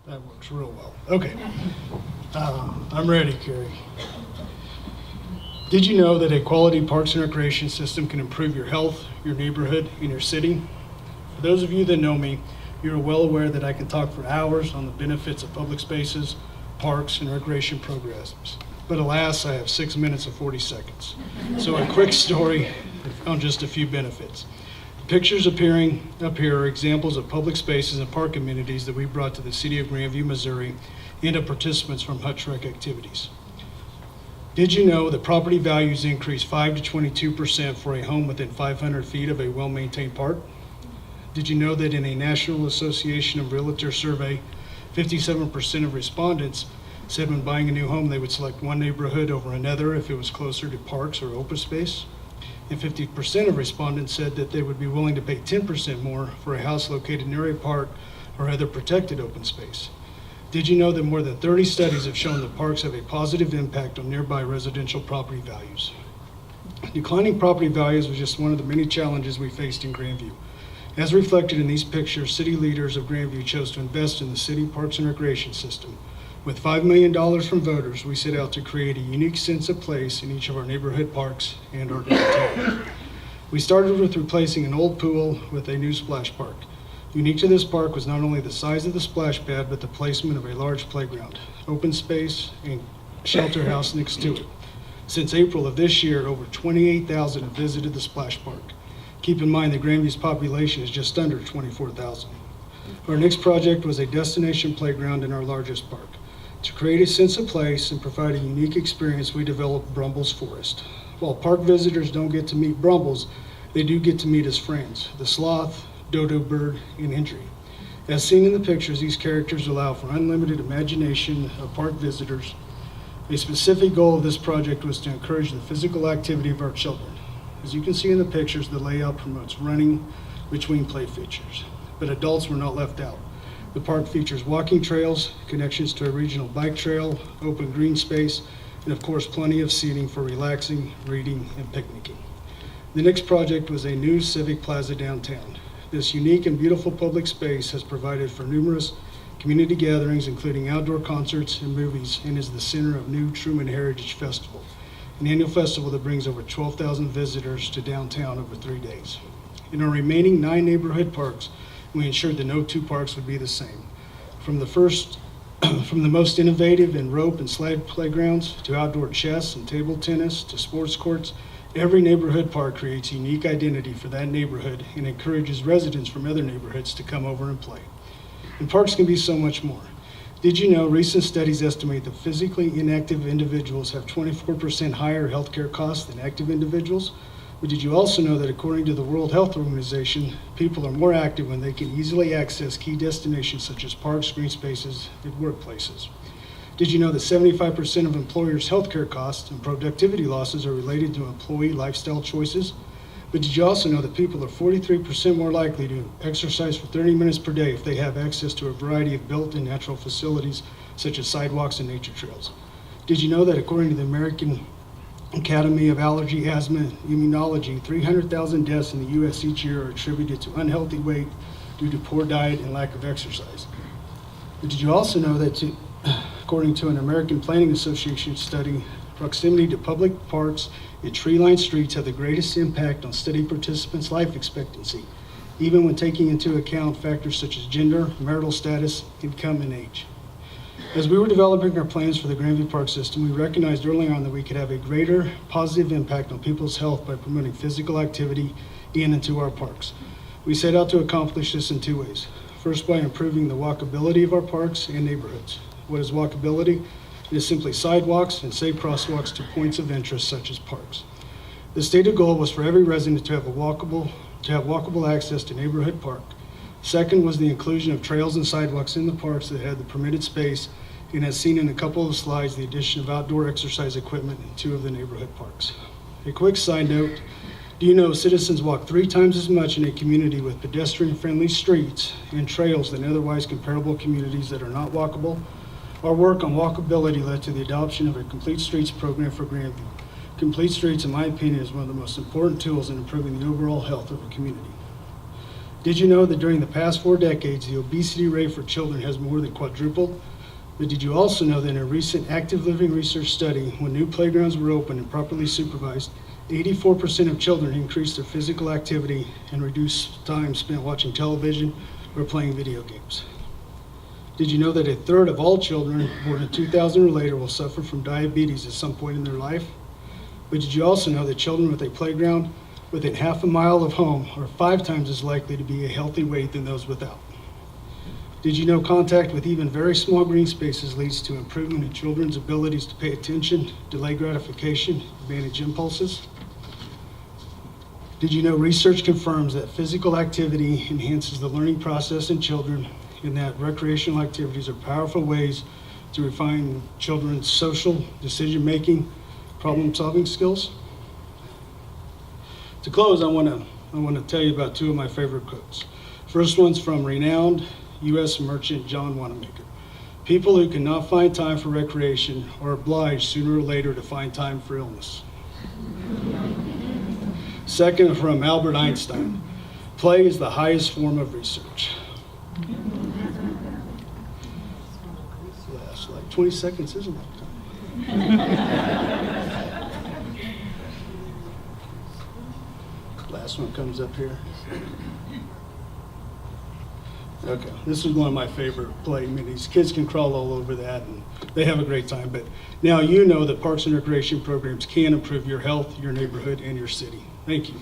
That works real well. Okay. I'm ready, Carrie. Did you know that a quality parks and recreation system can improve your health, your neighborhood, and your city? For those of you that know me, you're well aware that I can talk for hours on the benefits of public spaces, parks, and recreation programs. But alas, I have 6 minutes and 40 seconds. So a quick story on just a few benefits. The pictures appearing up here are examples of public spaces and park amenities that we brought to the city of Grandview, Missouri, and of participants from Hutch Rec activities. Did you know that property values increase 5 to 22% for a home within 500 feet of a well-maintained park? Did you know that in a National Association of Realtors survey, 57% of respondents said when buying a new home they would select one neighborhood over another if it was closer to parks or open space? And 50% of respondents said that they would be willing to pay 10% more for a house located near a park or other protected open space. Did you know that more than 30 studies have shown that parks have a positive impact on nearby residential property values? Declining property values was just one of the many challenges we faced in Grandview. As reflected in these pictures, city leaders of Grandview chose to invest in the city parks and recreation system. With $5 million from voters, we set out to create a unique sense of place in each of our neighborhood parks and our downtown. We started with replacing an old pool with a new splash park. Unique to this park was not only the size of the splash pad, but the placement of a large playground, open space, and shelter house next to it. Since April of this year, over 28,000 have visited the splash park. Keep in mind that Grandview's population is just under 24,000. Our next project was a destination playground in our largest park. To create a sense of place and provide a unique experience, we developed Brumble's Forest. While park visitors don't get to meet Brumbles, they do get to meet his friends, the sloth, dodo bird, and Hendry. As seen in the pictures, these characters allow for unlimited imagination of park visitors. A specific goal of this project was to encourage the physical activity of our children. As you can see in the pictures, the layout promotes running between play features, but adults were not left out. The park features walking trails, connections to a regional bike trail, open green space, and of course plenty of seating for relaxing, reading, and picnicking. The next project was a new civic plaza downtown. This unique and beautiful public space has provided for numerous community gatherings, including outdoor concerts and movies, and is the center of New Truman Heritage Festival, an annual festival that brings over 12,000 visitors to downtown over 3 days. In our remaining 9 neighborhood parks, we ensured that no 2 parks would be the same. From the most innovative in rope and sled playgrounds to outdoor chess and table tennis to sports courts, every neighborhood park creates a unique identity for that neighborhood and encourages residents from other neighborhoods to come over and play. And parks can be so much more. Did you know recent studies estimate that physically inactive individuals have 24% higher healthcare costs than active individuals? But did you also know that according to the World Health Organization, people are more active when they can easily access key destinations such as parks, green spaces, and workplaces? Did you know that 75% of employers' healthcare costs and productivity losses are related to employee lifestyle choices? But did you also know that people are 43% more likely to exercise for 30 minutes per day if they have access to a variety of built-in natural facilities such as sidewalks and nature trails? Did you know that according to the American Academy of Allergy, Asthma, and Immunology, 300,000 deaths in the U.S. each year are attributed to unhealthy weight due to poor diet and lack of exercise? But did you also know that according to an American Planning Association study, proximity to public parks and tree-lined streets have the greatest impact on study participants' life expectancy, even when taking into account factors such as gender, marital status, income, and age? As we were developing our plans for the Grandview Park system, we recognized early on that we could have a greater positive impact on people's health by promoting physical activity in and to our parks. We set out to accomplish this in 2 ways. First, by improving the walkability of our parks and neighborhoods. What is walkability? It is simply sidewalks and safe crosswalks to points of interest such as parks. The stated goal was for every resident to have walkable access to neighborhood park. Second was the inclusion of trails and sidewalks in the parks that had the permitted space, and as seen in a couple of slides, the addition of outdoor exercise equipment in 2 of the neighborhood parks. A quick side note, do you know citizens walk 3 times as much in a community with pedestrian-friendly streets and trails than otherwise comparable communities that are not walkable? Our work on walkability led to the adoption of a Complete Streets program for Grandview. Complete Streets, in my opinion, is one of the most important tools in improving the overall health of a community. Did you know that during the past 4 decades, the obesity rate for children has more than quadrupled? But did you also know that in a recent active living research study, when new playgrounds were open and properly supervised, 84% of children increased their physical activity and reduced time spent watching television or playing video games? Did you know that 1/3 of all children born in 2000 or later will suffer from diabetes at some point in their life? But did you also know that children with a playground within half a mile of home are 5 times as likely to be a healthy weight than those without? Did you know contact with even very small green spaces leads to improvement in children's abilities to pay attention, delay gratification, manage impulses? Did you know research confirms that physical activity enhances the learning process in children and that recreational activities are powerful ways to refine children's social, decision-making, problem-solving skills? To close, I want to tell you about 2 of my favorite quotes. First one's from renowned U.S. merchant John Wanamaker. People who cannot find time for recreation are obliged sooner or later to find time for illness. Second, from Albert Einstein. Play is the highest form of research. Last like 20 seconds isn't that time? Last one comes up here. Okay, this is one of my favorite play minis. Kids can crawl all over that and they have a great time. But now you know that parks and recreation programs can improve your health, your neighborhood, and your city. Thank you.